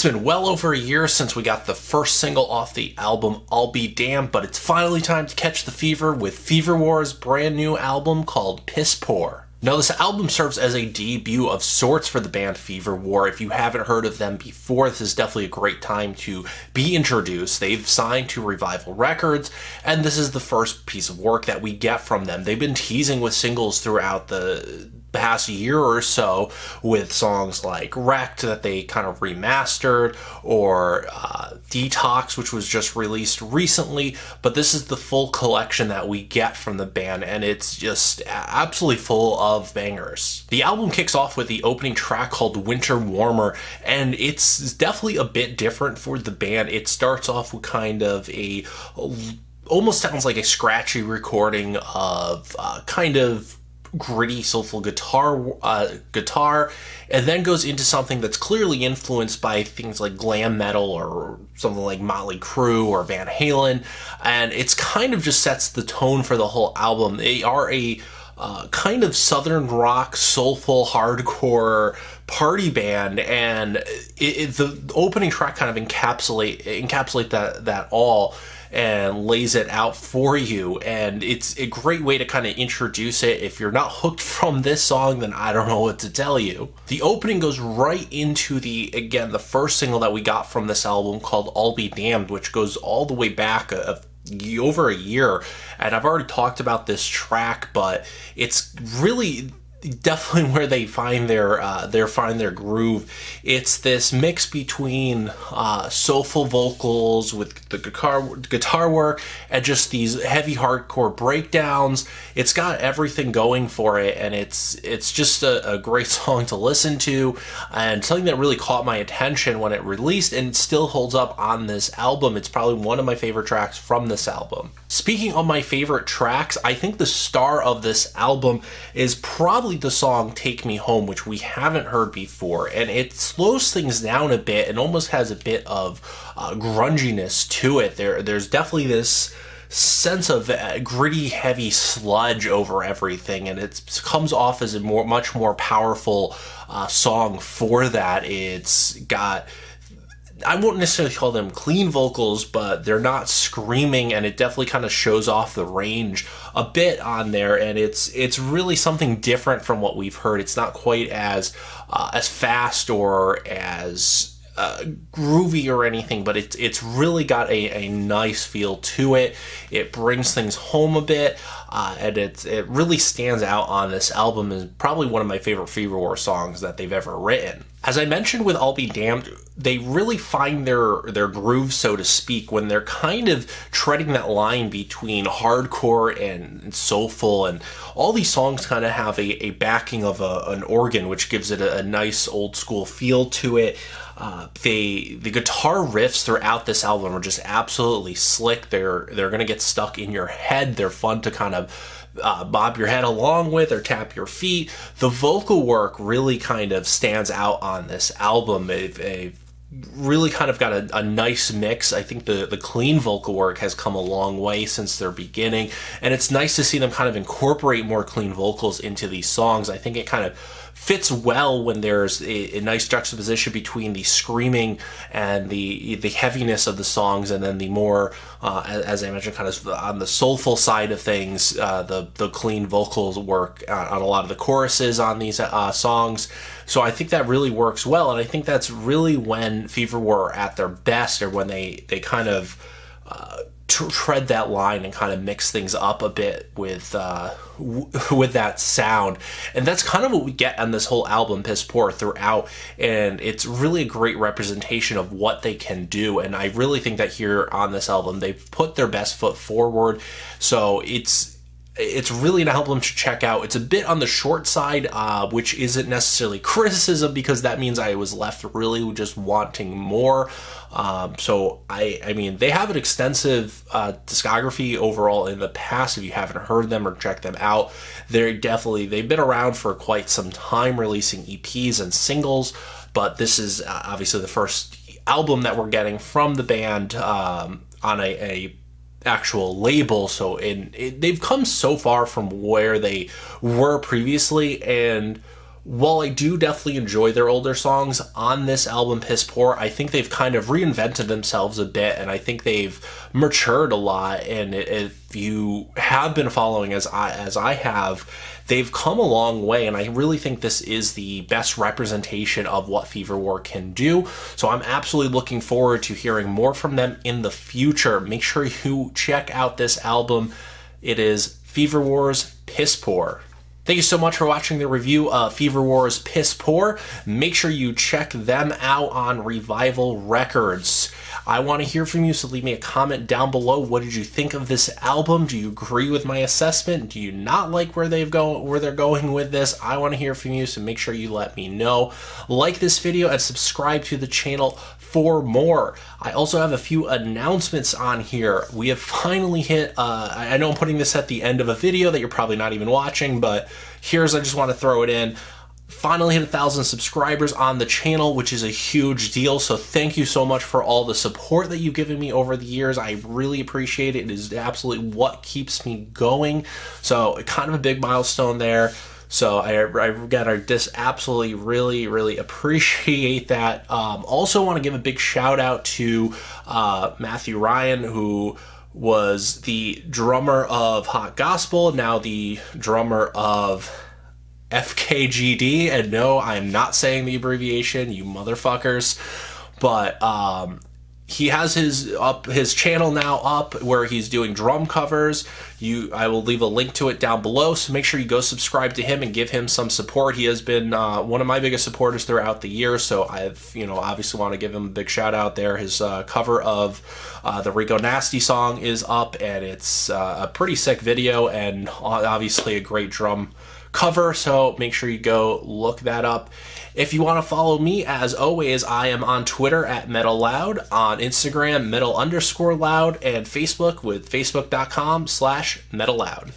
It's been well over a year since we got the first single off the album I'll Be Damned, but it's finally time to catch the fever with Feverwar's brand new album called Piss Poor. Now, this album serves as a debut of sorts for the band Feverwar. If you haven't heard of them before, this is definitely a great time to be introduced. They've signed to Revival Records, and this is the first piece of work that we get from them. They've been teasing with singles throughout the past year or so with songs like Wrecked that they kind of remastered, or Detox, which was just released recently, but this is the full collection that we get from the band, and it's just absolutely full of bangers. The album kicks off with the opening track called Winter Warmer, and it's definitely a bit different for the band. It starts off with kind of almost sounds like a scratchy recording of kind of gritty, soulful guitar, and then goes into something that's clearly influenced by things like glam metal or something like Motley Crue or Van Halen, and it's kind of just sets the tone for the whole album. They are a kind of southern rock, soulful, hardcore party band, and the opening track kind of encapsulate that all and lays it out for you, and it's a great way to kind of introduce it. If you're not hooked from this song, then I don't know what to tell you. The opening goes right into the first single that we got from this album called I'll Be Damned, which goes all the way back over a year, and I've already talked about this track, but it's really definitely where they find their groove. It's this mix between soulful vocals with the guitar work and just these heavy hardcore breakdowns. It's got everything going for it, and it's just a great song to listen to, and something that really caught my attention when it released, and it still holds up on this album. It's probably one of my favorite tracks from this album. Speaking of my favorite tracks, I think the star of this album is probably the song Take Me Home, which we haven't heard before, and it slows things down a bit and almost has a bit of grunginess to it. There's definitely this sense of gritty, heavy sludge over everything, and it comes off as a much more powerful song for that. It's got, I won't necessarily call them clean vocals, but they're not screaming, and it definitely kind of shows off the range a bit on there, and it's really something different from what we've heard. It's not quite as fast or as groovy or anything, but it's really got a nice feel to it. It brings things home a bit, and it really stands out on this album as probably one of my favorite Feverwar songs that they've ever written. As I mentioned with I'll Be Damned, they really find their groove, so to speak, when they're kind of treading that line between hardcore and soulful, and all these songs kind of have a backing of an organ, which gives it a nice old school feel to it. The guitar riffs throughout this album are just absolutely slick. They're gonna get stuck in your head. They're fun to kind of bob your head along with or tap your feet. The vocal work really kind of stands out on this album. They've really kind of got a nice mix. I think the clean vocal work has come a long way since their beginning, and it's nice to see them kind of incorporate more clean vocals into these songs. I think it kind of fits well when there's a nice juxtaposition between the screaming and the heaviness of the songs, and then the more, as I mentioned, kind of on the soulful side of things, the clean vocals work on a lot of the choruses on these songs. So I think that really works well, and I think that's really when Feverwar are at their best, or when they kind of tread that line and kind of mix things up a bit with that sound. And that's kind of what we get on this whole album, Piss Poor, throughout, and it's really a great representation of what they can do. And I really think that here on this album they've put their best foot forward, so it's really an album to check out. It's a bit on the short side, which isn't necessarily criticism, because that means I was left really just wanting more. So I mean, they have an extensive discography overall in the past. If you haven't heard them or checked them out, they've been around for quite some time, releasing EPs and singles, but this is obviously the first album that we're getting from the band on a actual label. So they've come so far from where they were previously, and while I do definitely enjoy their older songs, on this album, Piss Poor, I think they've kind of reinvented themselves a bit, and I think they've matured a lot. And if you have been following as I have, they've come a long way, and I really think this is the best representation of what Feverwar can do. So I'm absolutely looking forward to hearing more from them in the future. Make sure you check out this album. It is Feverwar's Piss Poor. Thank you so much for watching the review of Feverwar's Piss Poor. Make sure you check them out on Revival Records. I want to hear from you, so leave me a comment down below. What did you think of this album? Do you agree with my assessment? Do you not like where they're going with this? I want to hear from you, so make sure you let me know. Like this video and subscribe to the channel for more. I also have a few announcements on here. We have finally hit, I know I'm putting this at the end of a video that you're probably not even watching, but I just want to throw it in. Finally hit 1,000 subscribers on the channel, which is a huge deal. So thank you so much for all the support that you've given me over the years. I really appreciate it. It is absolutely what keeps me going. So kind of a big milestone there. So I gotta just absolutely really appreciate that. Also want to give a big shout out to Matthew Ryan, who was the drummer of Hot Gospel, now the drummer of FKGD. And no, I'm not saying the abbreviation, you motherfuckers, but he has his channel now up where he's doing drum covers. I will leave a link to it down below, so make sure you go subscribe to him and give him some support. He has been one of my biggest supporters throughout the year, so I've obviously want to give him a big shout out there. His cover of the Rico Nasty song is up, and it's a pretty sick video and obviously a great drum cover, so make sure you go look that up. If you want to follow me, as always, I am on Twitter at Metalloud, on Instagram Metal_loud, and Facebook with facebook.com/Metalloud.